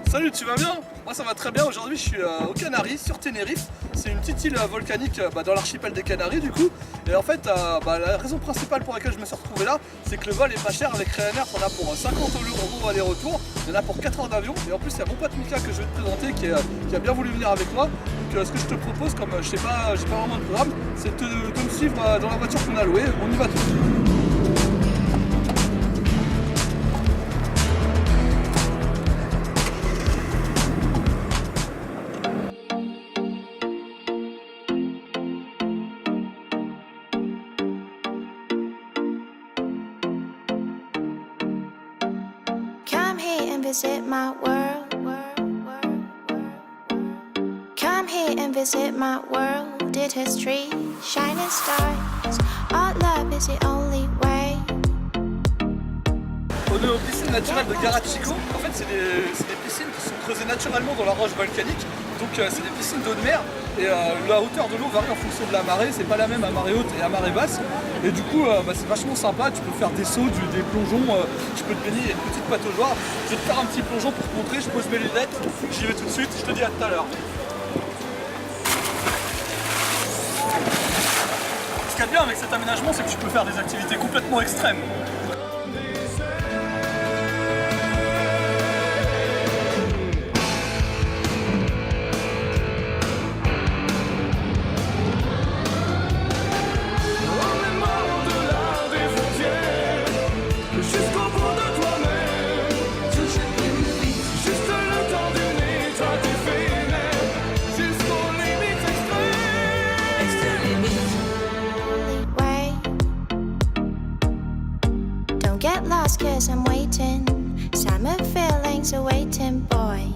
Salut, tu vas bien? Moi ça va très bien, aujourd'hui je suis aux Canaries, sur Tenerife. C'est une petite île volcanique dans l'archipel des Canaries du coup. Et en fait, la raison principale pour laquelle je me suis retrouvé là, c'est que le vol est pas cher. Avec Ryanair, on a pour 50 € aller-retour, il y en a pour 4 heures d'avion. Et en plus il y a mon pote Mika que je vais te présenter qui a bien voulu venir avec moi. Donc ce que je te propose, comme je sais pas, j'ai pas vraiment de programme, c'est de me suivre dans la voiture qu'on a louée. On y va tout de suite. Visit my world. Come here and visit my world. Did history, shining stars. Our love is the only way. On est aux piscines naturelles de Garachico. En fait, c'est des piscines qui sont creusées naturellement dans la roche volcanique. Donc c'est des piscines d'eau de mer. Et la hauteur de l'eau varie en fonction de la marée. C'est pas la même à marée haute et à marée basse. Et du coup, c'est vachement sympa. Tu peux faire des sauts, des plongeons. Tu peux te baigner. Il y a une petite pataugeoire. Je vais te faire un petit plongeon pour te montrer. Je pose mes lunettes. J'y vais tout de suite. Je te dis à tout à l'heure. Ce qu'il y a de bien avec cet aménagement, c'est que tu peux faire des activités complètement extrêmes. Get lost cause I'm waiting. Summer feelings are waiting, boy.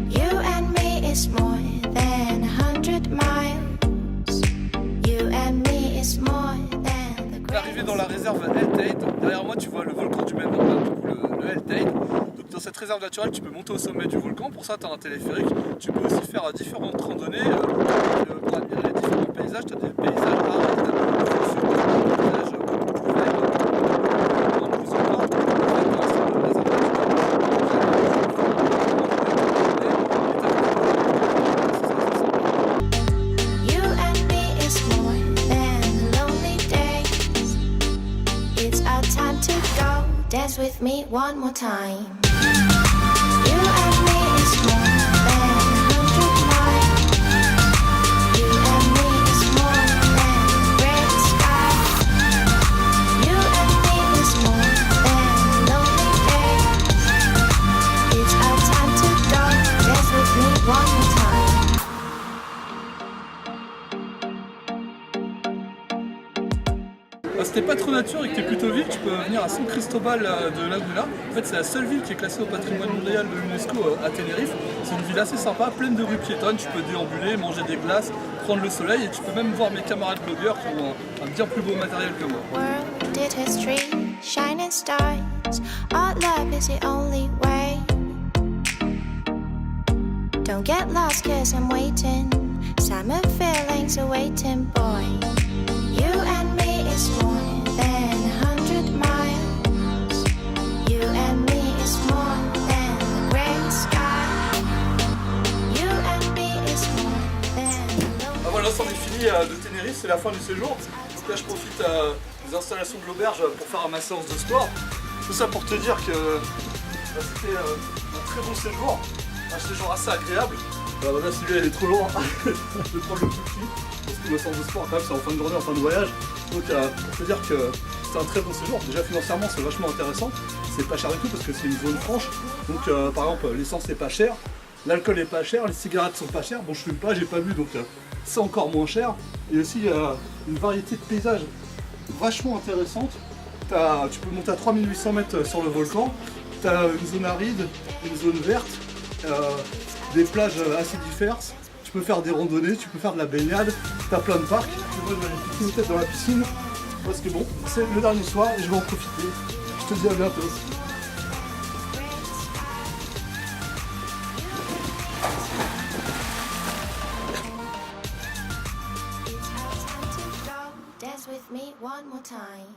You and me is more than 100 miles. You and me is more than the Arrivé dans la réserve El Teide, derrière moi tu vois le volcan du même nom, le El Teide. Donc dans cette réserve naturelle tu peux monter au sommet du volcan, pour ça tu as un téléphérique. Tu peux aussi faire différentes randonnées pour admirer les différents paysages. Tu as des paysages arides, dance with me one more time. You and me is more than 100 miles. You and me is more than gray sky. You and me is more than lonely days. It's our time to go. Dance with me one more time. Si t'es pas trop nature et que t'es plutôt ville, tu peux venir à San Cristobal de Laguna. En fait, c'est la seule ville qui est classée au patrimoine mondial de l'UNESCO à Tenerife. C'est une ville assez sympa, pleine de rues piétonnes. Tu peux déambuler, manger des glaces, prendre le soleil et tu peux même voir mes camarades blogueurs qui ont un bien plus beau matériel que moi. World did history, shining stars. Our love is the only way. Don't get lost cause I'm waiting. Summer feelings are waiting, boy. You and me is more than 100 miles. You and me is more than the gray sky. You and me is more than Voilà, c'en est fini de Tenerife, c'est la fin du séjour. Donc là je profite des installations de l'auberge pour faire ma séance de sport. Tout ça pour te dire que c'était un très bon séjour, un séjour assez agréable. Voilà, celui-là il est trop loin, je vais prendre le plus petit. Parce que ma séance de sport, quand même, c'est en fin de journée, en fin de voyage. Donc pour te dire que c'est un très bon séjour. Déjà financièrement c'est vachement intéressant. C'est pas cher du tout parce que c'est une zone franche. Donc par exemple l'essence est pas chère, l'alcool est pas cher, les cigarettes sont pas chères. Bon je fume pas, j'ai pas bu donc c'est encore moins cher. Et aussi une variété de paysages vachement intéressante. Tu peux monter à 3800 mètres sur le volcan. Tu as une zone aride, une zone verte, des plages assez diverses. Tu peux faire des randonnées, tu peux faire de la baignade, tu as plein de parcs. Moi je vais aller piquer une tête dans la piscine parce que bon, c'est le dernier soir et je vais en profiter. Je te dis à bientôt. dance with me one more time.